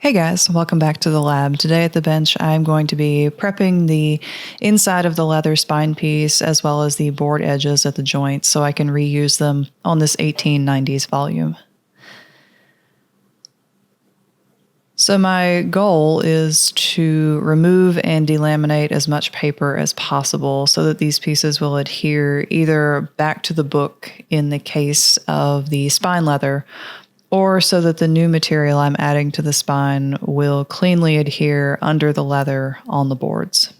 Hey guys, welcome back to the lab. Today at the bench, I'm going to be prepping the inside of the leather spine piece as well as the board edges at the joints so I can reuse them on this 1890s volume. So my goal is to remove and delaminate as much paper as possible so that these pieces will adhere either back to the book in the case of the spine leather or so that the new material I'm adding to the spine will cleanly adhere under the leather on the boards.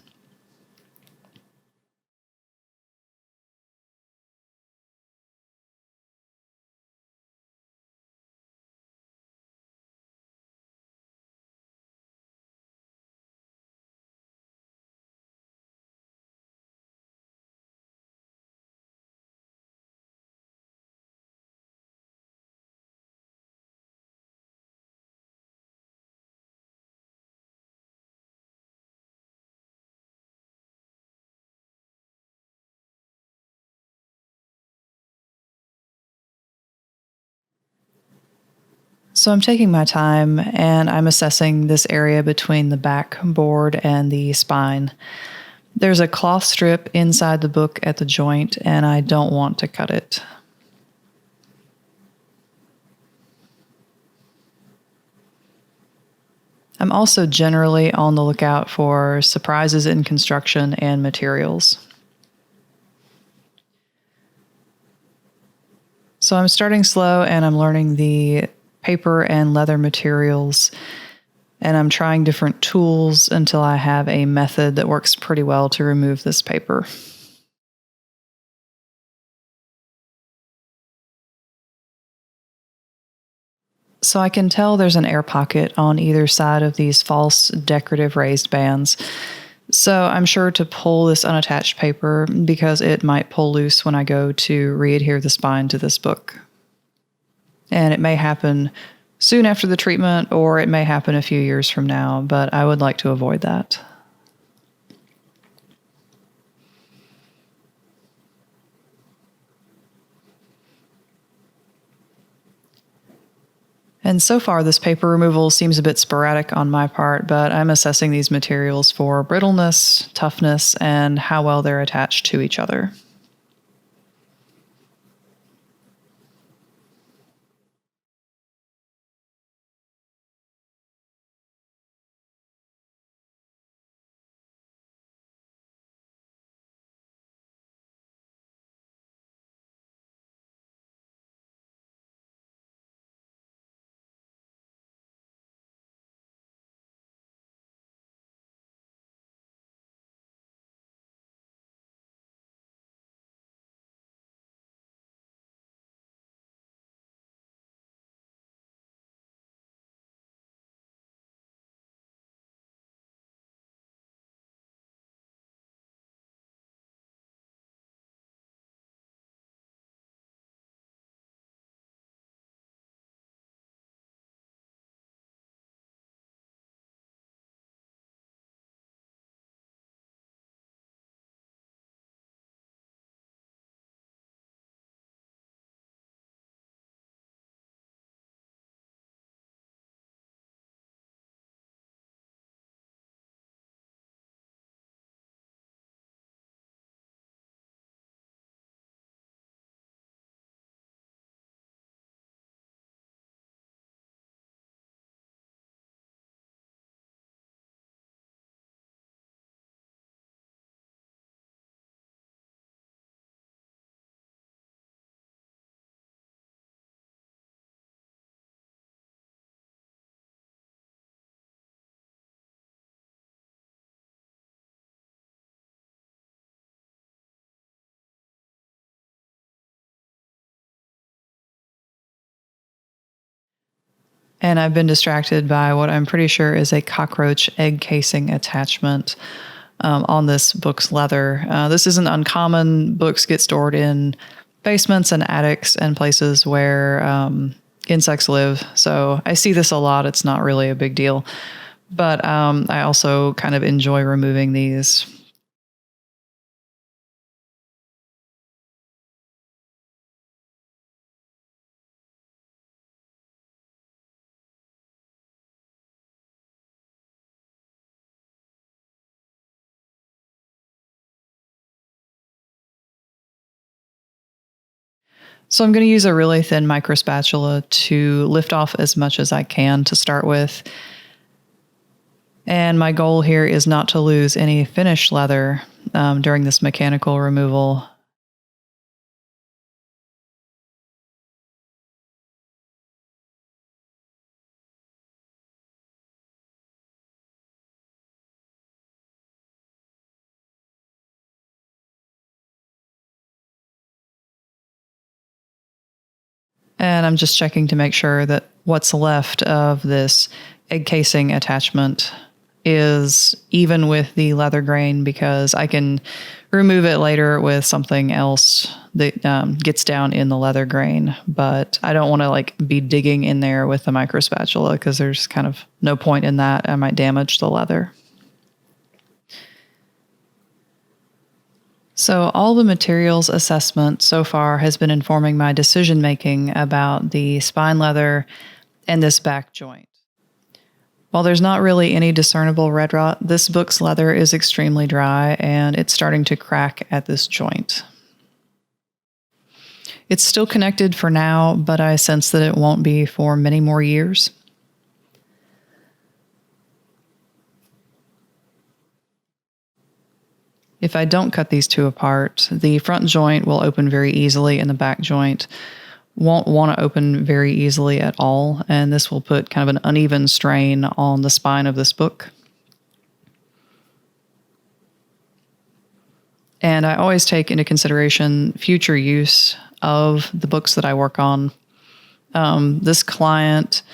So I'm taking my time and I'm assessing this area between the back board and the spine. There's a cloth strip inside the book at the joint, and I don't want to cut it. I'm also generally on the lookout for surprises in construction and materials. So I'm starting slow and I'm learning the paper and leather materials, and I'm trying different tools until I have a method that works pretty well to remove this paper. So I can tell there's an air pocket on either side of these false decorative raised bands. So I'm sure to pull this unattached paper because it might pull loose when I go to readhere the spine to this book. And it may happen soon after the treatment or it may happen a few years from now, but I would like to avoid that. And so far, this paper removal seems a bit sporadic on my part, but I'm assessing these materials for brittleness, toughness, and how well they're attached to each other. And I've been distracted by what I'm pretty sure is a cockroach egg casing attachment on this book's leather. This isn't uncommon. Books get stored in basements and attics and places where insects live. So I see this a lot. It's not really a big deal. But I also kind of enjoy removing these. So I'm going to use a really thin micro spatula to lift off as much as I can to start with. And my goal here is not to lose any finished leather during this mechanical removal. And I'm just checking to make sure that what's left of this egg casing attachment is even with the leather grain, because I can remove it later with something else that gets down in the leather grain. But I don't want to like be digging in there with the micro spatula because there's kind of no point in that. I might damage the leather. So all the materials assessment so far has been informing my decision making about the spine leather and this back joint. While there's not really any discernible red rot, this book's leather is extremely dry and it's starting to crack at this joint. It's still connected for now, but I sense that it won't be for many more years. If I don't cut these two apart, the front joint will open very easily and the back joint won't want to open very easily at all, and this will put kind of an uneven strain on the spine of this book. And I always take into consideration future use of the books that I work on. This client,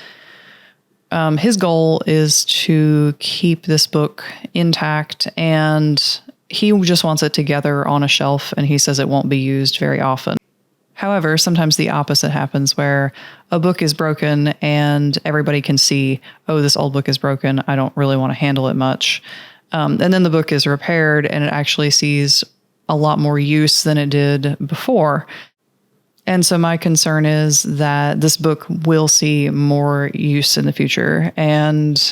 his goal is to keep this book intact, and he just wants it together on a shelf, and he says it won't be used very often. However, sometimes the opposite happens where a book is broken and everybody can see, oh, this old book is broken. I don't really want to handle it much. And then the book is repaired and it actually sees a lot more use than it did before. And so my concern is that this book will see more use in the future. And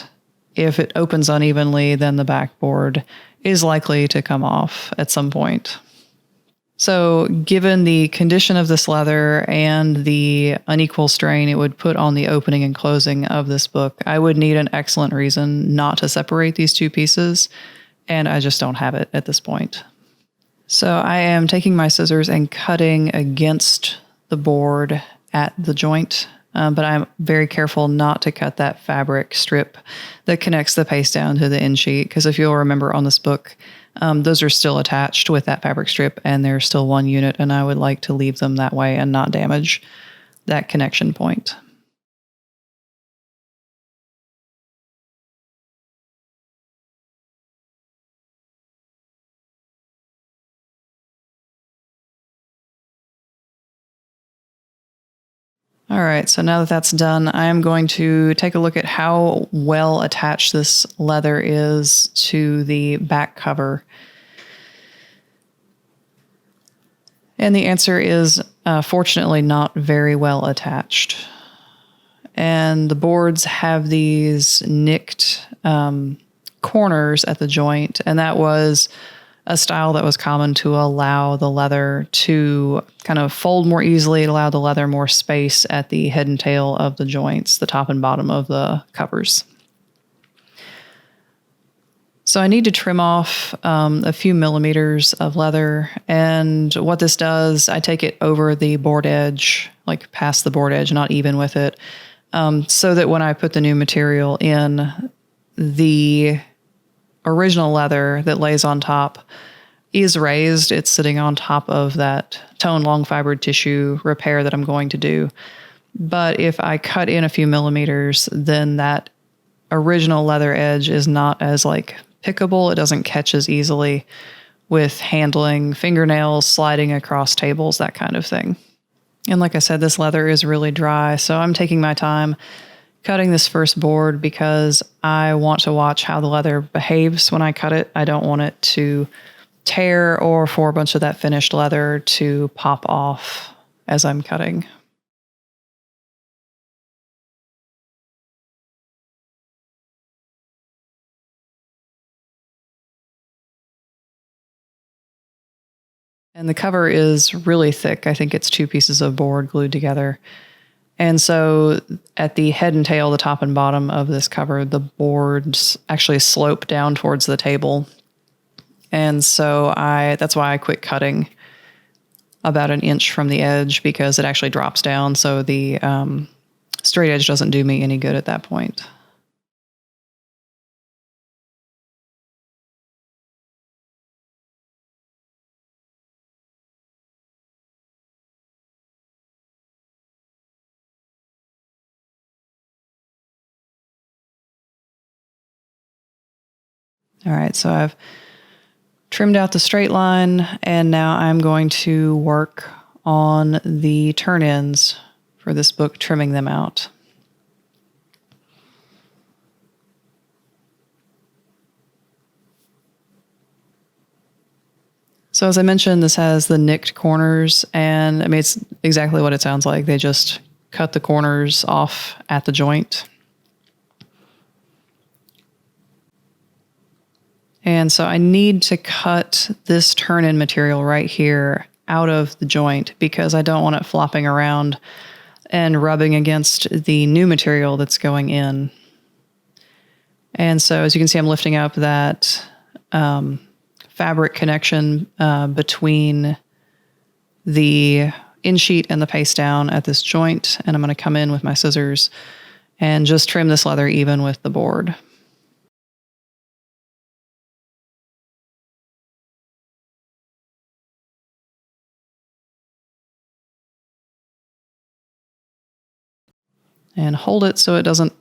if it opens unevenly, then the backboard is likely to come off at some point. So given the condition of this leather and the unequal strain it would put on the opening and closing of this book, I would need an excellent reason not to separate these two pieces, and I just don't have it at this point. So I am taking my scissors and cutting against the board at the joint, but I'm very careful not to cut that fabric strip that connects the paste down to the end sheet, because if you'll remember on this book, those are still attached with that fabric strip and they're still one unit, and I would like to leave them that way and not damage that connection point. All right, so now that that's done, I am going to take a look at how well attached this leather is to the back cover. And the answer is, fortunately, not very well attached. And the boards have these nicked corners at the joint, and that was a style that was common to allow the leather to kind of fold more easily. It allowed the leather more space at the head and tail of the joints, the top and bottom of the covers. So I need to trim off a few millimeters of leather, and what this does, I take it over the board edge, like past the board edge, not even with it, so that when I put the new material in, the original leather that lays on top is raised. It's sitting on top of that toned long fibered tissue repair that I'm going to do. But if I cut in a few millimeters, then that original leather edge is not as like pickable. It doesn't catch as easily with handling fingernails, sliding across tables, that kind of thing. And like I said, this leather is really dry, so I'm taking my time cutting this first board because I want to watch how the leather behaves when I cut it. I don't want it to tear or for a bunch of that finished leather to pop off as I'm cutting. And the cover is really thick. I think it's 2 pieces of board glued together. And so at the head and tail, the top and bottom of this cover, the boards actually slope down towards the table. And so that's why I quit cutting about an inch from the edge, because it actually drops down. So the straight edge doesn't do me any good at that point. All right, so I've trimmed out the straight line, and now I'm going to work on the turn ends for this book, trimming them out. So as I mentioned, this has the nicked corners, and I mean, it's exactly what it sounds like. They just cut the corners off at the joint. And so I need to cut this turn-in material right here out of the joint, because I don't want it flopping around and rubbing against the new material that's going in. And so as you can see, I'm lifting up that fabric connection between the in sheet and the paste down at this joint, and I'm going to come in with my scissors and just trim this leather even with the board. And hold it so it doesn't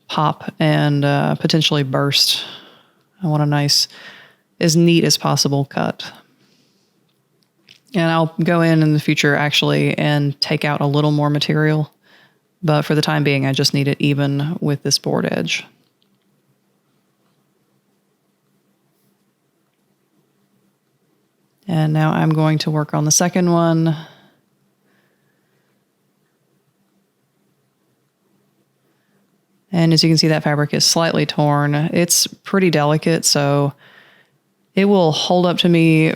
pop and potentially burst. I want a nice, as neat as possible cut. And I'll go in the future actually and take out a little more material, but for the time being, I just need it even with this board edge. And now I'm going to work on the second one. And as you can see, that fabric is slightly torn. It's pretty delicate, so it will hold up to me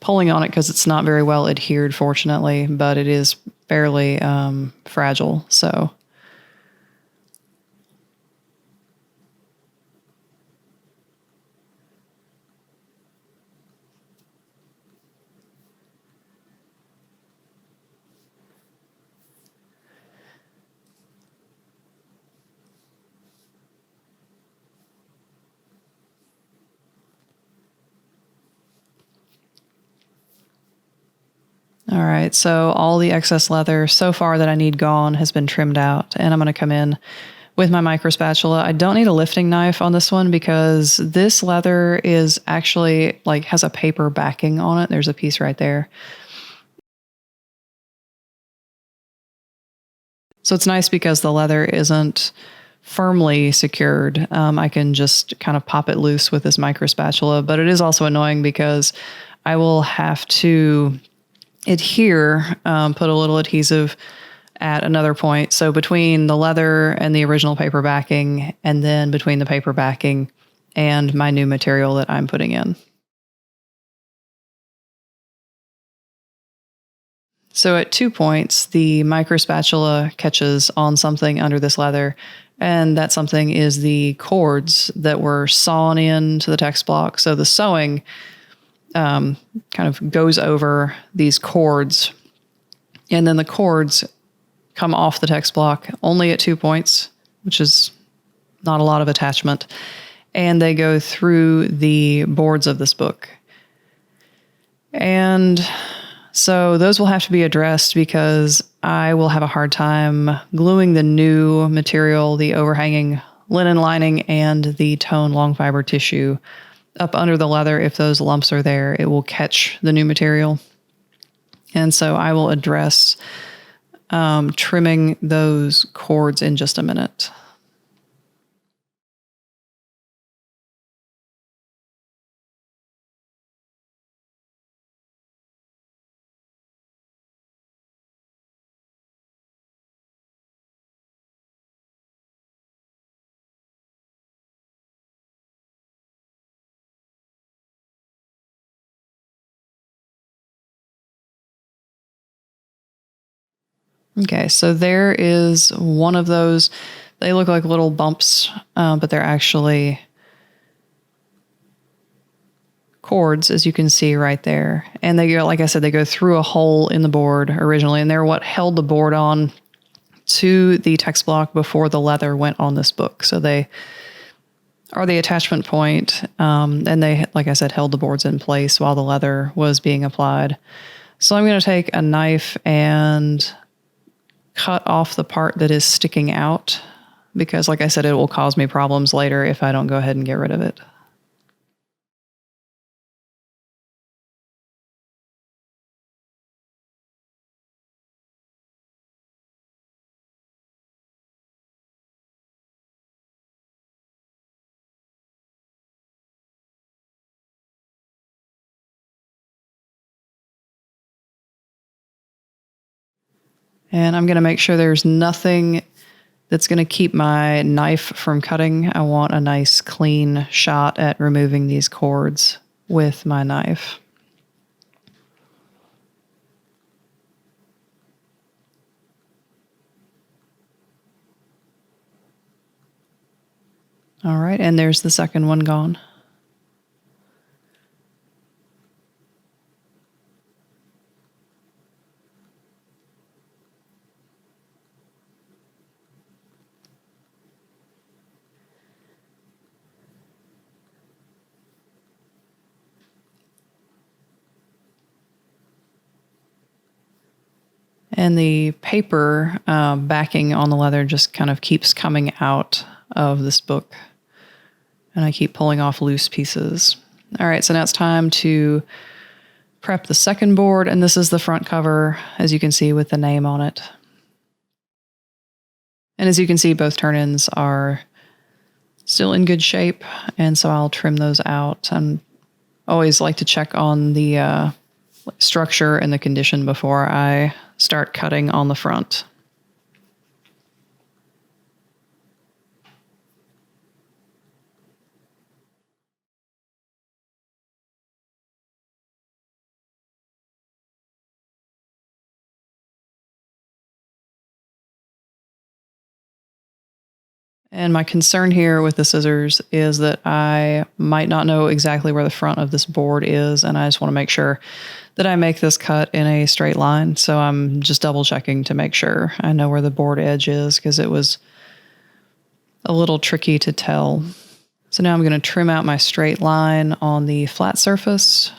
pulling on it because it's not very well adhered, fortunately, but it is fairly fragile. So all right, so all the excess leather so far that I need gone has been trimmed out, and I'm going to come in with my micro spatula. I don't need a lifting knife on this one because this leather is actually has a paper backing on it. There's a piece right there. So it's nice because the leather isn't firmly secured. I can just kind of pop it loose with this micro spatula, but it is also annoying because I will have to adhere, put a little adhesive at another point. So between the leather and the original paper backing, and then between the paper backing and my new material that I'm putting in. So at 2 points, the micro spatula catches on something under this leather, and that something is the cords that were sawn in to the text block. So the sewing kind of goes over these cords, and then the cords come off the text block only at 2 points, which is not a lot of attachment, and they go through the boards of this book. And so those will have to be addressed because I will have a hard time gluing the new material, the overhanging linen lining and the tone long fiber tissue up under the leather. If those lumps are there, it will catch the new material. And so I will address trimming those cords in just a minute. Okay, so there is one of those. They look like little bumps, but they're actually cords, as you can see right there. And they go, like I said, they go through a hole in the board originally, and they're what held the board on to the text block before the leather went on this book. So they are the attachment point, and they, like I said, held the boards in place while the leather was being applied. So I'm going to take a knife and cut off the part that is sticking out because, like I said, it will cause me problems later if I don't go ahead and get rid of it. And I'm going to make sure there's nothing that's going to keep my knife from cutting. I want a nice clean shot at removing these cords with my knife. All right, and there's the second one gone. And the paper backing on the leather just kind of keeps coming out of this book. And I keep pulling off loose pieces. All right, so now it's time to prep the second board. And this is the front cover, as you can see, with the name on it. And as you can see, both turn-ins are still in good shape. And so I'll trim those out. And always like to check on the structure and the condition before I start cutting on the front. And my concern here with the scissors is that I might not know exactly where the front of this board is, and I just want to make sure that I make this cut in a straight line. So I'm just double checking to make sure I know where the board edge is because it was a little tricky to tell. So now I'm going to trim out my straight line on the flat surface.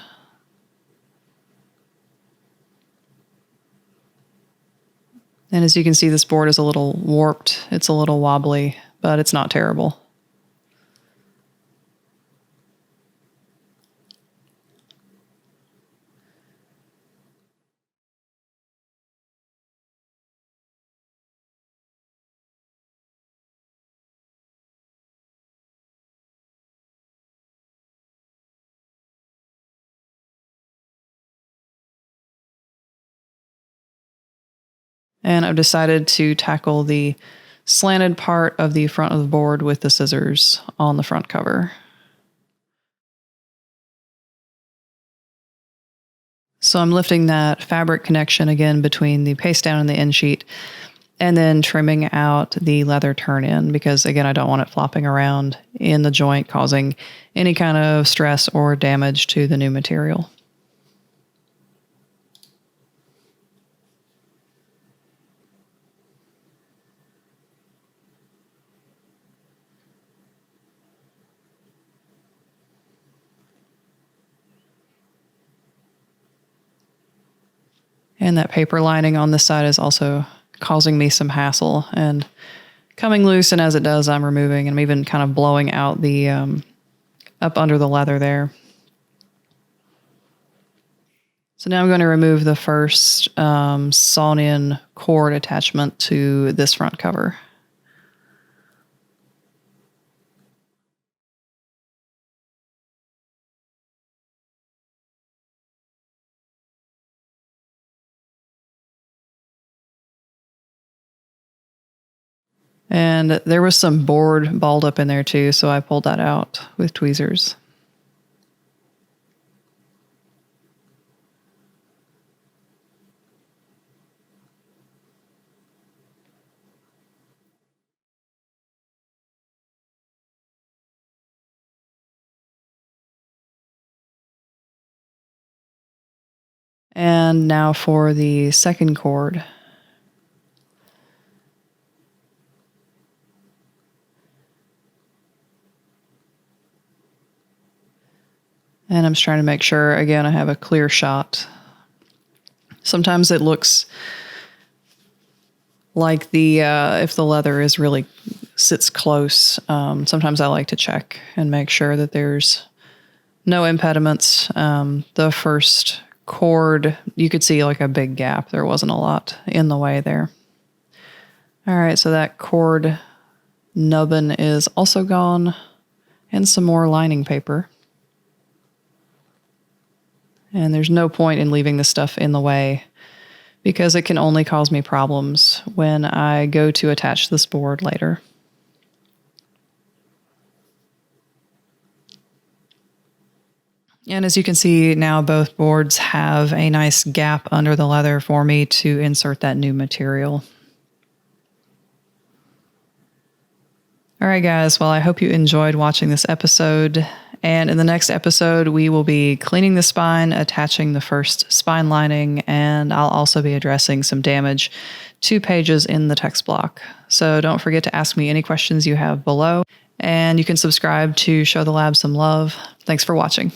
And as you can see, this board is a little warped. It's a little wobbly, but it's not terrible. And I've decided to tackle the slanted part of the front of the board with the scissors on the front cover. So I'm lifting that fabric connection again between the paste down and the end sheet, and then trimming out the leather turn-in because, again, I don't want it flopping around in the joint, causing any kind of stress or damage to the new material. And that paper lining on this side is also causing me some hassle and coming loose. And as it does, I'm removing, and I'm even kind of blowing out the up under the leather there. So now I'm going to remove the first sawn-in cord attachment to this front cover. And there was some board balled up in there too, so I pulled that out with tweezers. And now for the second cord. And I'm just trying to make sure, again, I have a clear shot. Sometimes it looks like if the leather is really sits close, sometimes I like to check and make sure that there's no impediments. The first cord, you could see like a big gap. There wasn't a lot in the way there. All right, so that cord nubbin is also gone, and some more lining paper. And there's no point in leaving this stuff in the way because it can only cause me problems when I go to attach this board later. And as you can see now, both boards have a nice gap under the leather for me to insert that new material. All right, guys. Well, I hope you enjoyed watching this episode. And in the next episode, we will be cleaning the spine, attaching the first spine lining, and I'll also be addressing some damage to pages in the text block. So don't forget to ask me any questions you have below, and you can subscribe to show the lab some love. Thanks for watching.